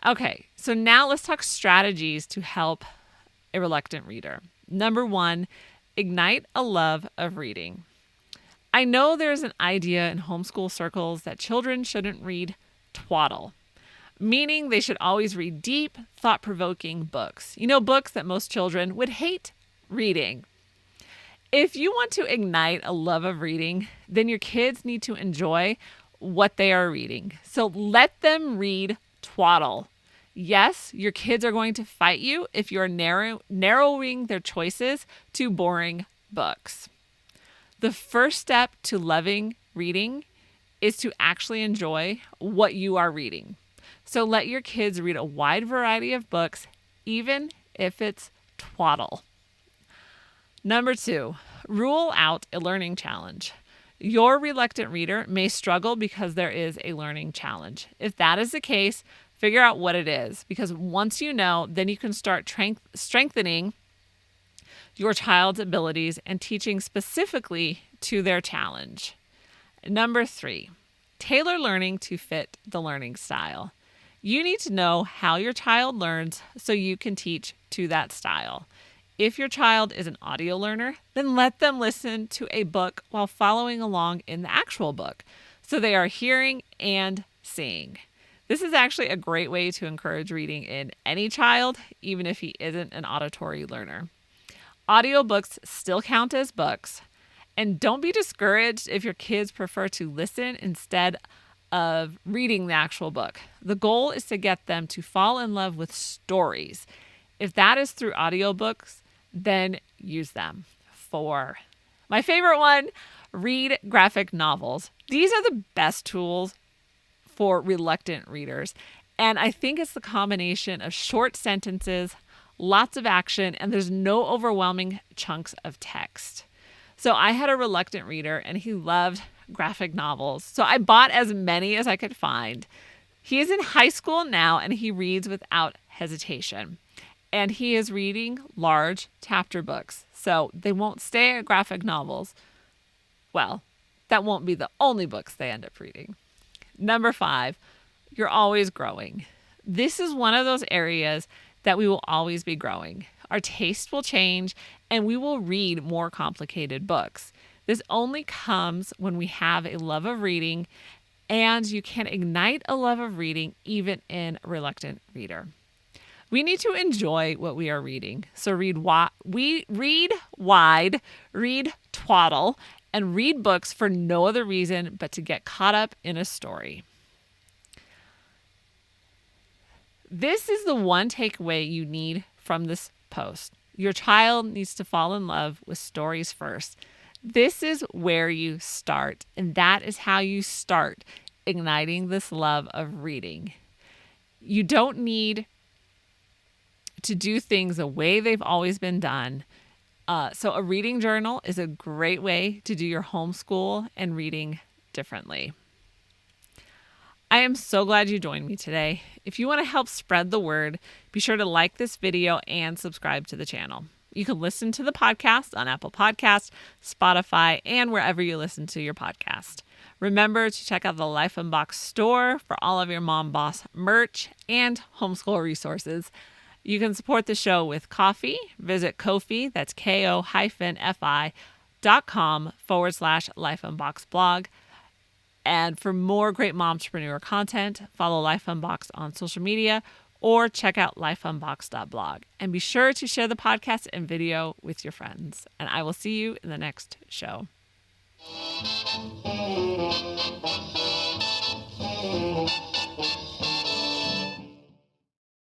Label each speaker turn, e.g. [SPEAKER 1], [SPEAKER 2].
[SPEAKER 1] Okay, so now let's talk strategies to help a reluctant reader. Number 1, ignite a love of reading. I know there's an idea in homeschool circles that children shouldn't read twaddle, meaning they should always read deep, thought-provoking books. Books that most children would hate reading. If you want to ignite a love of reading, then your kids need to enjoy what they are reading. So let them read twaddle. Yes, your kids are going to fight you if you're narrowing their choices to boring books. The first step to loving reading is to actually enjoy what you are reading. So let your kids read a wide variety of books, even if it's twaddle. Number 2, rule out a learning challenge. Your reluctant reader may struggle because there is a learning challenge. If that is the case, figure out what it is, because once you know, then you can start strengthening your child's abilities and teaching specifically to their challenge. Number 3, tailor learning to fit the learning style. You need to know how your child learns so you can teach to that style. If your child is an audio learner, then let them listen to a book while following along in the actual book, so they are hearing and seeing. This is actually a great way to encourage reading in any child, even if he isn't an auditory learner. Audiobooks still count as books, and don't be discouraged if your kids prefer to listen instead of reading the actual book. The goal is to get them to fall in love with stories. If that is through audiobooks, then use them. 4, my favorite one, read graphic novels. These are the best tools for reluctant readers. And I think it's the combination of short sentences, lots of action, and there's no overwhelming chunks of text. So I had a reluctant reader and he loved graphic novels. So I bought as many as I could find. He is in high school now and he reads without hesitation. And he is reading large chapter books. So they won't stay at graphic novels. Well, that won't be the only books they end up reading. Number 5, you're always growing. This is one of those areas that we will always be growing. Our taste will change and we will read more complicated books. This only comes when we have a love of reading, and you can ignite a love of reading even in a reluctant reader. We need to enjoy what we are reading. So read wide, read twaddle, and read books for no other reason but to get caught up in a story. This is the one takeaway you need from this post. Your child needs to fall in love with stories first. This is where you start, and that is how you start igniting this love of reading. You don't need to do things the way they've always been done. So a reading journal is a great way to do your homeschool and reading differently. I am so glad you joined me today. If you want to help spread the word, be sure to like this video and subscribe to the channel. You can listen to the podcast on Apple Podcasts, Spotify, and wherever you listen to your podcast. Remember to check out the Life Unboxed store for all of your Mom Boss merch and homeschool resources. You can support the show with coffee. Visit Ko-fi, that's ko-fi.com/Life Unboxed blog. And for more great momtrepreneur content, follow Life Unboxed on social media or check out lifeunboxed.blog. And be sure to share the podcast and video with your friends. And I will see you in the next show.